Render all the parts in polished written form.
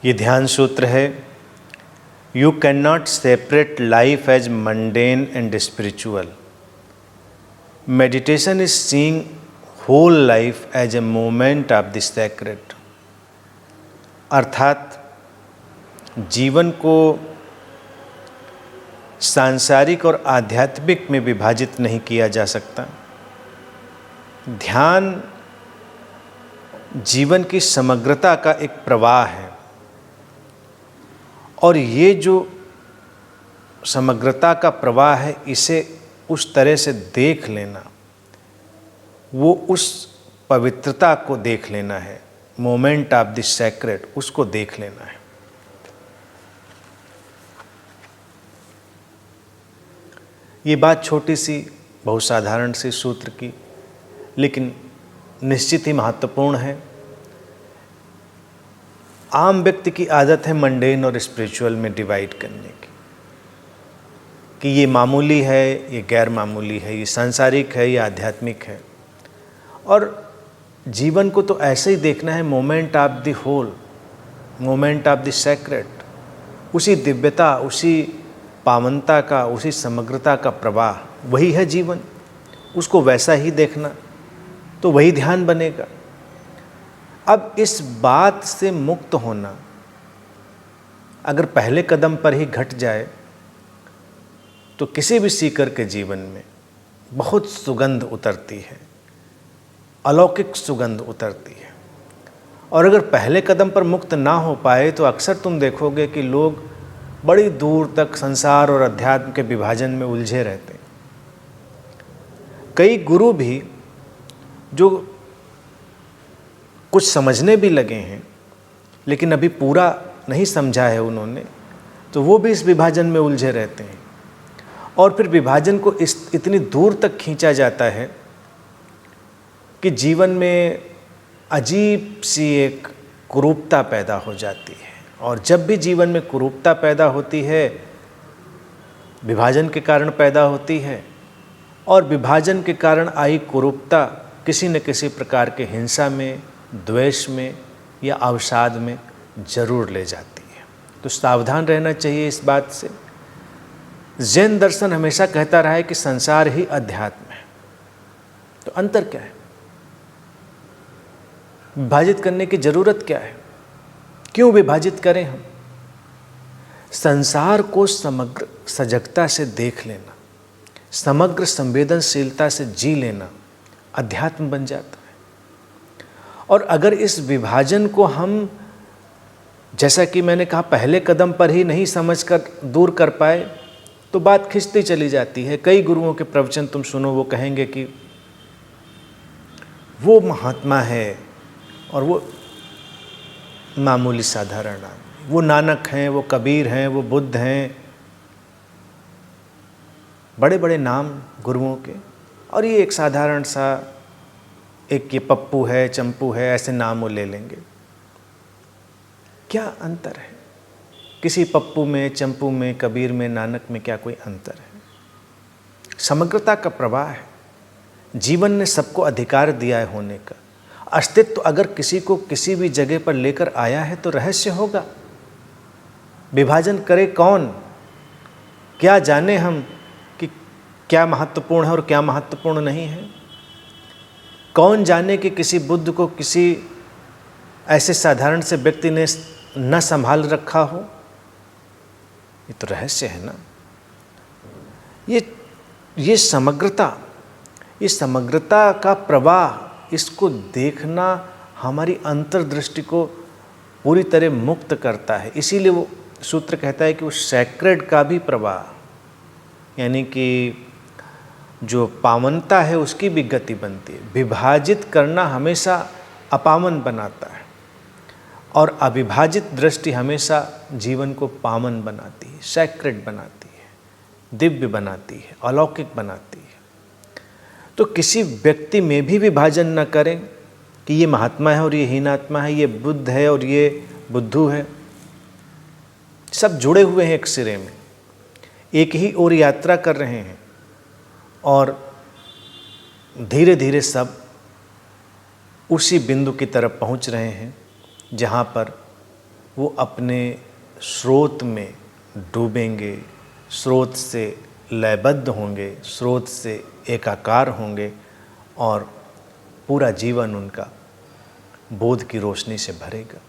ये ध्यान सूत्र है, you can not separate life as mundane and spiritual. Meditation is seeing whole life as a moment of the sacred. अर्थात जीवन को सांसारिक और आध्यात्मिक में विभाजित नहीं किया जा सकता। ध्यान जीवन की समग्रता का एक प्रवाह है, और ये जो समग्रता का प्रवाह है, इसे उस तरह से देख लेना, वो उस पवित्रता को देख लेना है, मोमेंट ऑफ द सैक्रेड, उसको देख लेना है। ये बात छोटी सी, बहुत साधारण सी सूत्र की, लेकिन निश्चित ही महत्वपूर्ण है। आम व्यक्ति की आदत है मंडेन और स्पिरिचुअल में डिवाइड करने की, कि ये मामूली है, ये गैर मामूली है, ये सांसारिक है, ये आध्यात्मिक है। और जीवन को तो ऐसे ही देखना है, moment of the whole, moment of the sacred, उसी दिव्यता, उसी पावनता का, उसी समग्रता का प्रवाह, वही है जीवन। उसको वैसा ही देखना, तो वही ध्यान बनेगा। अब इस बात से मुक्त होना अगर पहले कदम पर ही घट जाए, तो किसी भी सीकर के जीवन में बहुत सुगंध उतरती है, अलौकिक सुगंध उतरती है। और अगर पहले कदम पर मुक्त ना हो पाए, तो अक्सर तुम देखोगे कि लोग बड़ी दूर तक संसार और अध्यात्म के विभाजन में उलझे रहते हैं। कई गुरु भी जो कुछ समझने भी लगे हैं, लेकिन अभी पूरा नहीं समझा है उन्होंने, तो वो भी इस विभाजन में उलझे रहते हैं। और फिर विभाजन को इतनी दूर तक खींचा जाता है कि जीवन में अजीब सी एक कुरूपता पैदा हो जाती है। और जब भी जीवन में कुरूपता पैदा होती है, विभाजन के कारण पैदा होती है, और विभाजन के कारण आई कुरूपता किसी न किसी प्रकार के हिंसा में, द्वेष में या अवसाद में जरूर ले जाती है। तो सावधान रहना चाहिए इस बात से। जैन दर्शन हमेशा कहता रहा है कि संसार ही अध्यात्म है। तो अंतर क्या है? विभाजित करने की जरूरत क्या है? क्यों विभाजित करें हम? संसार को समग्र सजगता से देख लेना, समग्र संवेदनशीलता से जी लेना अध्यात्म बन जाता है। और अगर इस विभाजन को हम, जैसा कि मैंने कहा, पहले कदम पर ही नहीं समझकर दूर कर पाए, तो बात खिंचती चली जाती है। कई गुरुओं के प्रवचन तुम सुनो, वो कहेंगे कि वो महात्मा है और वो मामूली साधारण आदमी, वो नानक हैं, वो कबीर हैं, वो बुद्ध हैं, बड़े बड़े नाम गुरुओं के, और ये एक साधारण सा, एक ये पप्पू है, चंपू है, ऐसे नाम वो ले लेंगे। क्या अंतर है? किसी पप्पू में, चंपू में, कबीर में, नानक में क्या कोई अंतर है? समग्रता का प्रवाह है। जीवन ने सबको अधिकार दिया है होने का। अस्तित्व अगर किसी को किसी भी जगह पर लेकर आया है, तो रहस्य होगा। विभाजन करे कौन? क्या जाने हम कि क्या महत्वपूर्ण है और क्या महत्वपूर्ण नहीं है? कौन जाने कि किसी बुद्ध को किसी ऐसे साधारण से व्यक्ति ने न संभाल रखा हो? ये तो रहस्य है ना। ये समग्रता, इस समग्रता का प्रवाह, इसको देखना हमारी अंतर्दृष्टि को पूरी तरह मुक्त करता है। इसीलिए वो सूत्र कहता है कि वो सैक्रेड का भी प्रवाह, यानी कि जो पावनता है उसकी भी गति बनती है। विभाजित करना हमेशा अपावन बनाता है, और अविभाजित दृष्टि हमेशा जीवन को पावन बनाती है, सैक्रेड बनाती है, दिव्य बनाती है, अलौकिक बनाती है। तो किसी व्यक्ति में भी विभाजन न करें कि ये महात्मा है और ये हीनात्मा है, ये बुद्ध है और ये बुद्धू है। सब जुड़े हुए हैं एक सिरे में, एक ही ओर यात्रा कर रहे हैं, और धीरे धीरे सब उसी बिंदु की तरफ पहुंच रहे हैं जहां पर वो अपने स्रोत में डूबेंगे, स्रोत से लयबद्ध होंगे, स्रोत से एकाकार होंगे और पूरा जीवन उनका बोध की रोशनी से भरेगा।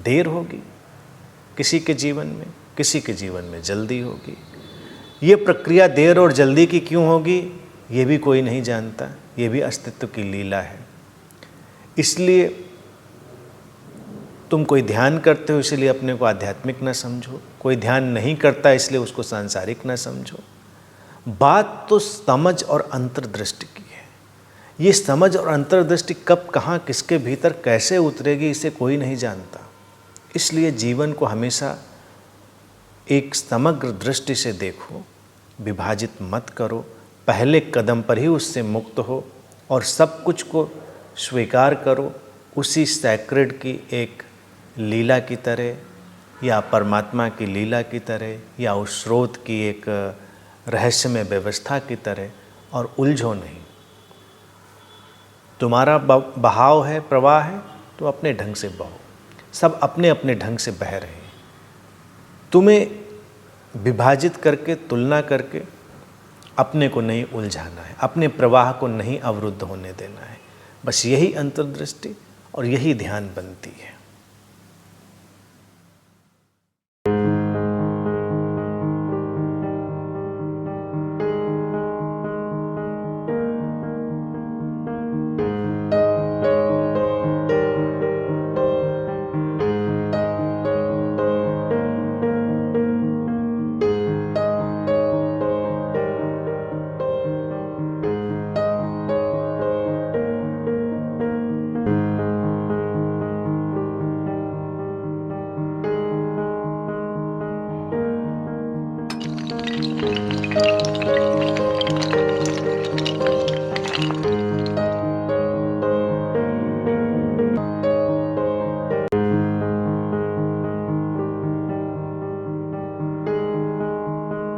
देर होगी किसी के जीवन में, किसी के जीवन में जल्दी होगी। ये प्रक्रिया देर और जल्दी की क्यों होगी ये भी कोई नहीं जानता, ये भी अस्तित्व की लीला है। इसलिए तुम कोई ध्यान करते हो इसलिए अपने को आध्यात्मिक ना समझो, कोई ध्यान नहीं करता इसलिए उसको सांसारिक ना समझो। बात तो समझ और अंतर्दृष्टि की है। ये समझ और अंतर्दृष्टि कब, कहाँ, किसके भीतर कैसे उतरेगी इसे कोई नहीं जानता। इसलिए जीवन को हमेशा एक समग्र दृष्टि से देखो, विभाजित मत करो, पहले कदम पर ही उससे मुक्त हो और सब कुछ को स्वीकार करो उसी सैक्रेड की एक लीला की तरह या परमात्मा की लीला की तरह या उस स्रोत की एक रहस्यमय व्यवस्था की तरह, और उलझो नहीं। तुम्हारा बहाव है, प्रवाह है, तो अपने ढंग से बहो। सब अपने अपने ढंग से बह रहे हैं। तुम्हें विभाजित करके, तुलना करके अपने को नहीं उलझाना है, अपने प्रवाह को नहीं अवरुद्ध होने देना है। बस यही अंतर्दृष्टि और यही ध्यान बनती है।